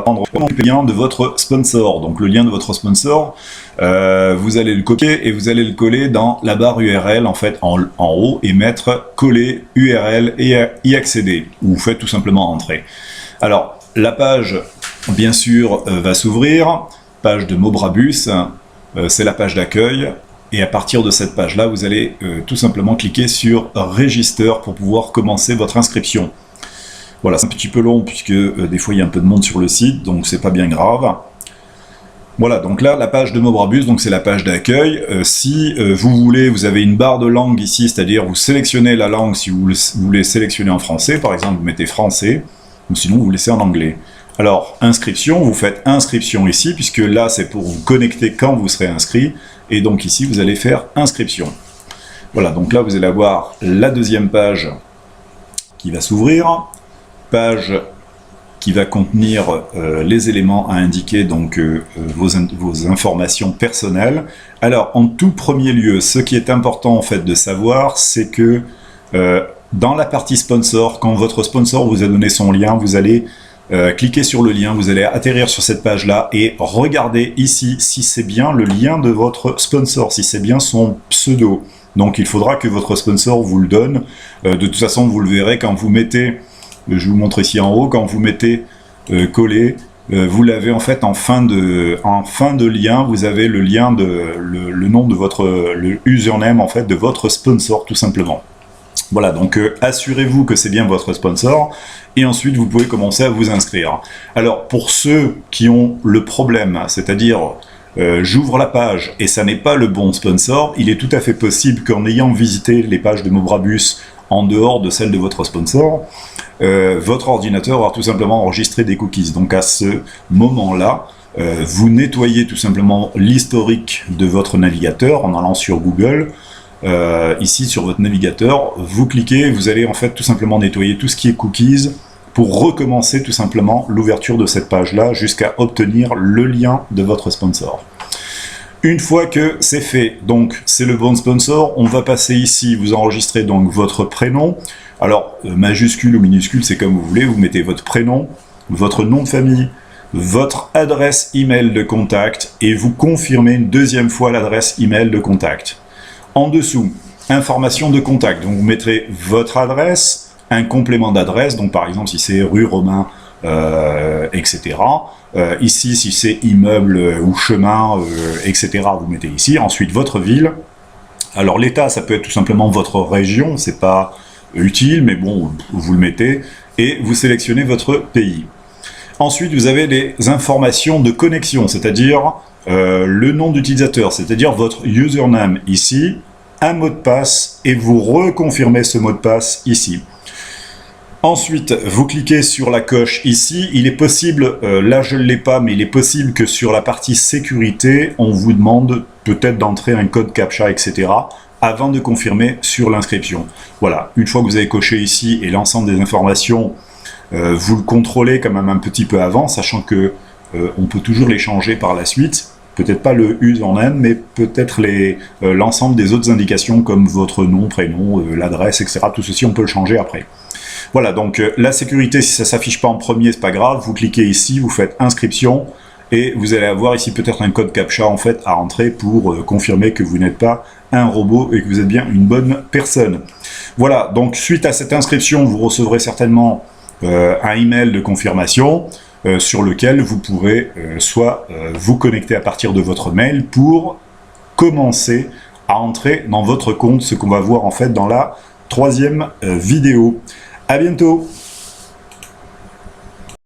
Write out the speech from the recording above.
prendre le lien de votre sponsor. Donc le lien de votre sponsor, vous allez le copier et vous allez le coller dans la barre URL en fait en haut et mettre coller URL et y accéder. Ou vous faites tout simplement entrer. Alors la page bien sûr va s'ouvrir, page de Mobrabus, c'est la page d'accueil. Et à partir de cette page-là, vous allez tout simplement cliquer sur Register pour pouvoir commencer votre inscription. Voilà, c'est un petit peu long puisque des fois il y a un peu de monde sur le site, donc c'est pas bien grave. Voilà, donc là, la page de Mobrabus, donc c'est la page d'accueil. Si vous voulez, vous avez une barre de langue ici, c'est-à-dire vous sélectionnez la langue si vous voulez sélectionner en français, par exemple vous mettez français, ou sinon vous laissez en anglais. Alors, inscription, vous faites inscription ici, puisque là c'est pour vous connecter quand vous serez inscrit. Et donc ici, vous allez faire inscription. Voilà, donc là, vous allez avoir la deuxième page qui va s'ouvrir. Page qui va contenir les éléments à indiquer, donc vos informations personnelles. Alors, en tout premier lieu, ce qui est important en fait de savoir, c'est que dans la partie sponsor, quand votre sponsor vous a donné son lien, vous allez cliquez sur le lien, vous allez atterrir sur cette page-là et regardez ici si c'est bien le lien de votre sponsor, si c'est bien son pseudo. Donc il faudra que votre sponsor vous le donne. De toute façon, vous le verrez quand vous mettez, je vous montre ici en haut, quand vous mettez coller, vous l'avez en fait en fin de lien, vous avez le lien le nom de le username en fait de votre sponsor tout simplement. Voilà, donc assurez-vous que c'est bien votre sponsor, et ensuite vous pouvez commencer à vous inscrire. Alors, pour ceux qui ont le problème, c'est-à-dire j'ouvre la page et ça n'est pas le bon sponsor, il est tout à fait possible qu'en ayant visité les pages de Mobrabus en dehors de celle de votre sponsor, votre ordinateur aura tout simplement enregistré des cookies. Donc à ce moment-là, vous nettoyez tout simplement l'historique de votre navigateur en allant sur Google. Ici sur votre navigateur, vous cliquez, vous allez en fait tout simplement nettoyer tout ce qui est cookies pour recommencer tout simplement l'ouverture de cette page-là jusqu'à obtenir le lien de votre sponsor. Une fois que c'est fait, donc c'est le bon sponsor, on va passer ici, vous enregistrez donc votre prénom. Alors majuscule ou minuscule, c'est comme vous voulez, vous mettez votre prénom, votre nom de famille, votre adresse email de contact et vous confirmez une deuxième fois l'adresse email de contact. En dessous, information de contact, donc vous mettrez votre adresse, un complément d'adresse, donc par exemple si c'est rue Romain, etc. Ici, si c'est immeuble ou chemin, etc., vous mettez ici. Ensuite, votre ville. Alors l'état, ça peut être tout simplement votre région, c'est pas utile, mais bon, vous le mettez. Et vous sélectionnez votre pays. Ensuite, vous avez les informations de connexion, c'est-à-dire le nom d'utilisateur, c'est-à-dire votre username ici, un mot de passe, et vous reconfirmez ce mot de passe ici. Ensuite, vous cliquez sur la coche ici. Il est possible, là je ne l'ai pas, mais il est possible que sur la partie sécurité, on vous demande peut-être d'entrer un code CAPTCHA, etc. avant de confirmer sur l'inscription. Voilà, une fois que vous avez coché ici et l'ensemble des informations, vous le contrôlez quand même un petit peu avant, sachant que on peut toujours les changer par la suite. Peut-être pas le username, mais peut-être l'ensemble des autres indications comme votre nom, prénom, l'adresse, etc. Tout ceci, on peut le changer après. Voilà, donc la sécurité, si ça ne s'affiche pas en premier, c'est pas grave. Vous cliquez ici, vous faites inscription, et vous allez avoir ici peut-être un code CAPTCHA en fait à rentrer pour confirmer que vous n'êtes pas un robot et que vous êtes bien une bonne personne. Voilà, donc suite à cette inscription, vous recevrez certainement un email de confirmation sur lequel vous pourrez soit vous connecter à partir de votre mail pour commencer à entrer dans votre compte, ce qu'on va voir en fait dans la troisième vidéo. À bientôt!